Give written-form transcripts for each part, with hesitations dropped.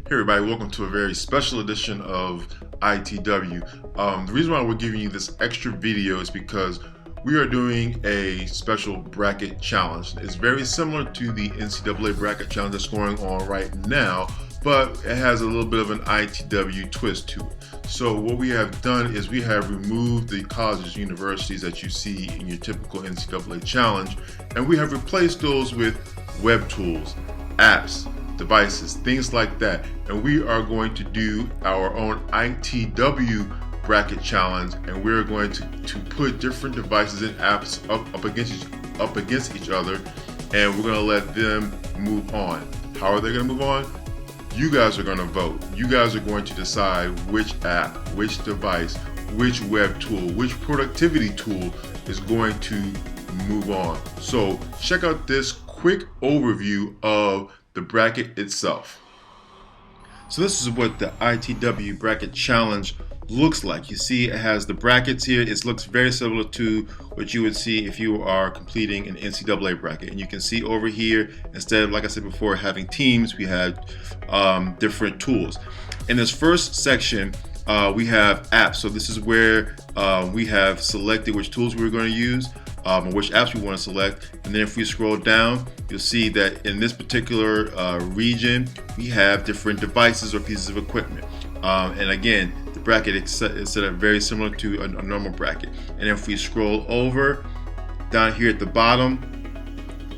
Hey everybody, welcome to a very special edition of ITW. The reason why we're giving you this extra video is because we are doing a special bracket challenge. It's very similar to the NCAA bracket challenge that's going on right now, but it has a little bit of an ITW twist to it. So what we have done is we have removed the colleges, universities that you see in your typical NCAA challenge, and we have replaced those with web tools, apps, devices, things like that. And we are going to do our own ITW bracket challenge, and we're going to put different devices and apps up against each other, and we're going to let them move on. How are they going to move on? You guys are going to vote. You guys are going to decide which app, which device, which web tool, which productivity tool is going to move on. So check out this quick overview of the bracket itself. So this is what the ITW bracket challenge looks like. You see it has the brackets here. It looks very similar to what you would see if you are completing an NCAA bracket. And you can see over here, instead of, like I said before, having teams, we have different tools. In this first section, we have apps. So this is where we have selected which tools we're going to use, and which apps we want to select. And then if we scroll down, you'll see that in this particular region, we have different devices or pieces of equipment. And again, the bracket is set up very similar to a normal bracket. And if we scroll over down here at the bottom,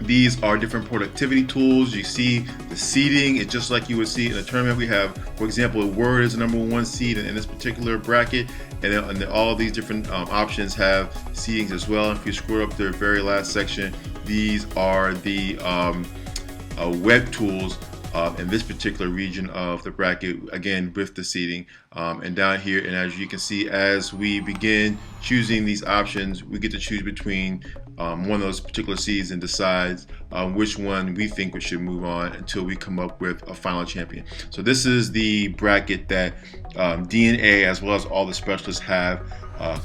these are different productivity tools. You see the seeding. It's just like you would see in a tournament. We have, for example, Word is the #1 seed in this particular bracket, and then all these different options have seedings as well. And if you scroll up to the very last section, these are the web tools in this particular region of the bracket, again with the seating. And down here, and as you can see, as we begin choosing these options, we get to choose between one of those particular seeds and decides which one we think we should move on until we come up with a final champion. So this is the bracket that DNA as well as all the specialists have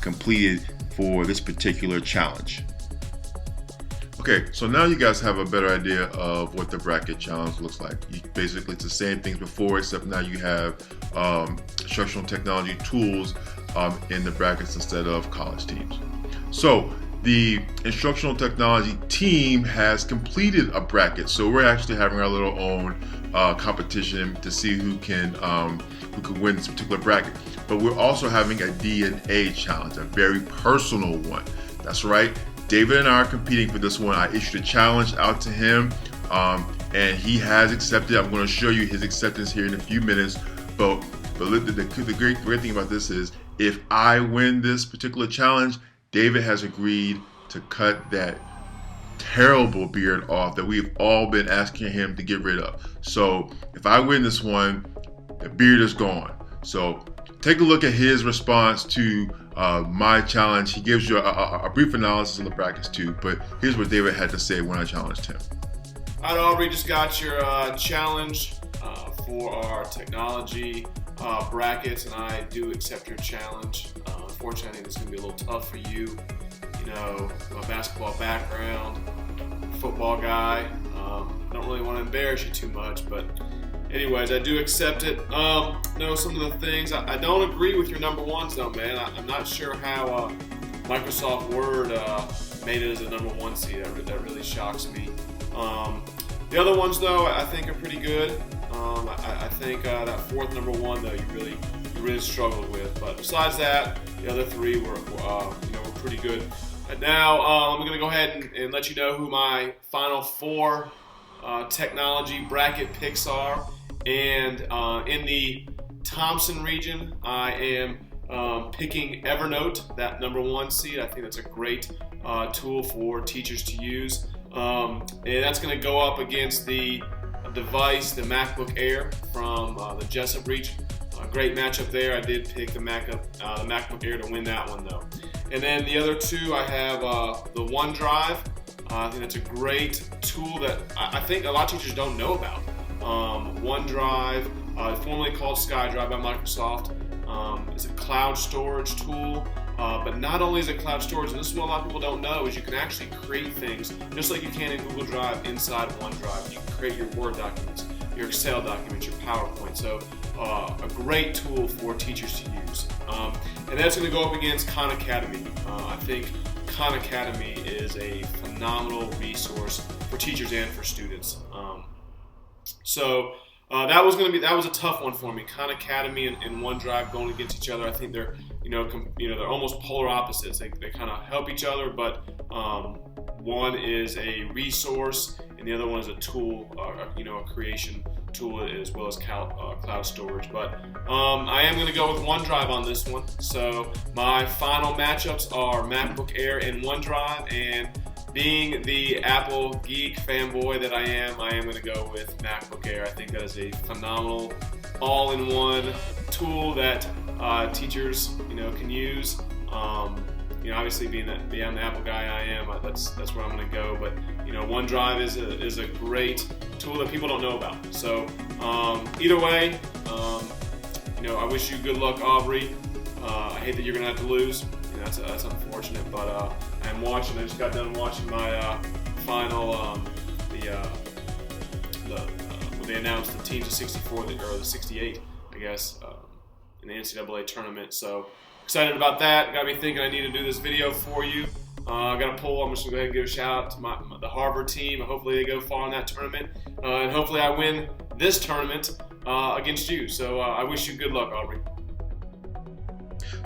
completed for this particular challenge. Okay, so now you guys have a better idea of what the bracket challenge looks like. Basically, it's the same things before, except now you have instructional technology tools in the brackets instead of college teams. So the instructional technology team has completed a bracket, so we're actually having our little own competition to see who can win this particular bracket. But we're also having a DNA challenge, a very personal one. That's right. David and I are competing for this one. I issued a challenge out to him, and he has accepted. I'm going to show you his acceptance here in a few minutes. But the great thing about this is, if I win this particular challenge, David has agreed to cut that terrible beard off that we've all been asking him to get rid of. So if I win this one, the beard is gone. So take a look at his response to my challenge. He gives you a brief analysis of the brackets too, but here's what David had to say when I challenged him. All right, Aubrey, just got your challenge for our technology brackets, and I do accept your challenge. Unfortunately, I think it's going to be a little tough for you. You know, my basketball background, football guy. I don't really want to embarrass you too much, but anyways, I do accept it. Know some of the things. I don't agree with your #1s though, man. I'm not sure how Microsoft Word made it as a #1 seed. That really shocks me. The other ones though, I think are pretty good. I think that fourth #1 though, you really struggled with. But besides that, the other three were pretty good. And now I'm going to go ahead and let you know who my final 4 technology bracket picks are. And in the Thompson region, I am picking Evernote, that #1 seed. I think that's a great tool for teachers to use. And that's going to go up against the device, the MacBook Air from the Jessup region. Great matchup there. I did pick the MacBook Air to win that one though. And then the other two, I have the OneDrive. I think that's a great tool that I think a lot of teachers don't know about. OneDrive, formerly called SkyDrive by Microsoft, is a cloud storage tool. But not only is it cloud storage, and this is what a lot of people don't know, is you can actually create things just like you can in Google Drive inside OneDrive. You can create your Word documents. your Excel documents, your PowerPoint. So a great tool for teachers to use. And that's going to go up against Khan Academy. I think Khan Academy is a phenomenal resource for teachers and for students. That was a tough one for me. Khan Academy and OneDrive going against each other. I think they're they're almost polar opposites. They kind of help each other, but one is a resource and the other one is a tool, a creation tool as well as cloud storage. But I am going to go with OneDrive on this one. So my final matchups are MacBook Air and OneDrive, and being the Apple geek fanboy that I am going to go with MacBook Air. I think that is a phenomenal all-in-one tool that teachers can use. Obviously being the Apple guy I am, that's where I'm going to go. But OneDrive is a great tool that people don't know about. So either way, I wish you good luck, Aubrey. I hate that you're going to have to lose. That's unfortunate, but I'm watching. I just got done watching my final when they announced the teams of 64 or the 68, I guess, in the NCAA tournament. So excited about that. Got me thinking I need to do this video for you. I got a poll. I'm just gonna go ahead and give a shout out to the Harvard team. Hopefully they go far in that tournament, and hopefully I win this tournament against you. So I wish you good luck, Aubrey.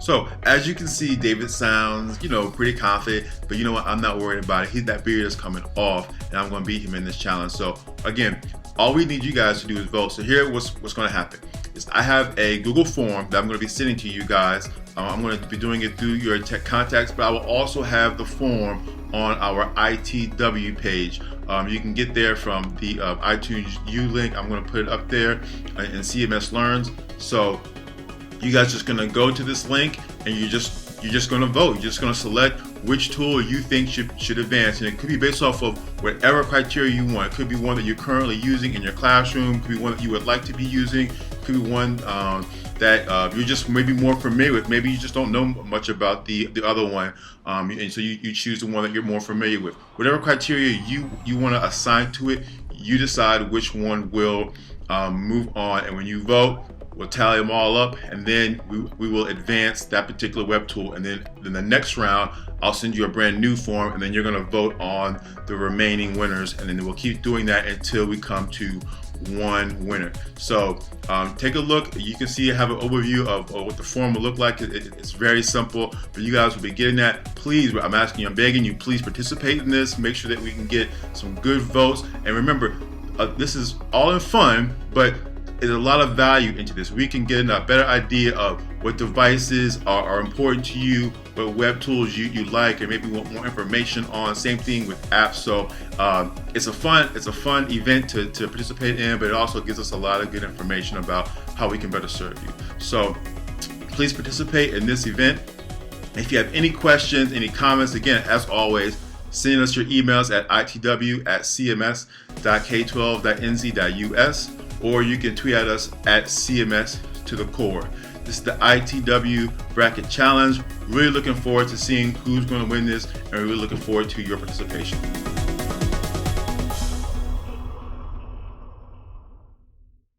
So as you can see, David sounds, pretty confident, but you know what? I'm not worried about it. That beard is coming off, and I'm going to beat him in this challenge. So again, all we need you guys to do is vote. So here, what's going to happen is I have a Google form that I'm going to be sending to you guys. I'm going to be doing it through your tech contacts, but I will also have the form on our ITW page. You can get there from the iTunes U link. I'm going to put it up there in CMS Learns. So you guys just gonna go to this link and you're just gonna vote. You're just gonna select which tool you think should advance, and it could be based off of whatever criteria you want. It could be one that you're currently using in your classroom. It could be one that you would like to be using. It could be one that you're just maybe more familiar with. Maybe you just don't know much about the other one, and so you choose the one that you're more familiar with. Whatever criteria you want to assign to it, you decide which one will move on, and when you vote, we'll tally them all up, and then we will advance that particular web tool. And then the next round, I'll send you a brand new form, and then you're going to vote on the remaining winners, and then we'll keep doing that until we come to one winner. So take a look. You can see I have an overview of what the form will look like. It's very simple, but you guys will be getting that. Please, I'm begging you, please participate in this. Make sure that we can get some good votes. And remember, this is all in fun, but there's a lot of value into this. We can get a better idea of what devices are important to you, what web tools you like, and maybe want more information on. Same thing with apps. So it's a fun event to participate in, but it also gives us a lot of good information about how we can better serve you. So please participate in this event. If you have any questions, any comments, again, as always, send us your emails at itw@cms.k12.nz.us, or you can tweet at us at CMS to the core. This is the ITW Bracket Challenge. Really looking forward to seeing who's going to win this, and really looking forward to your participation.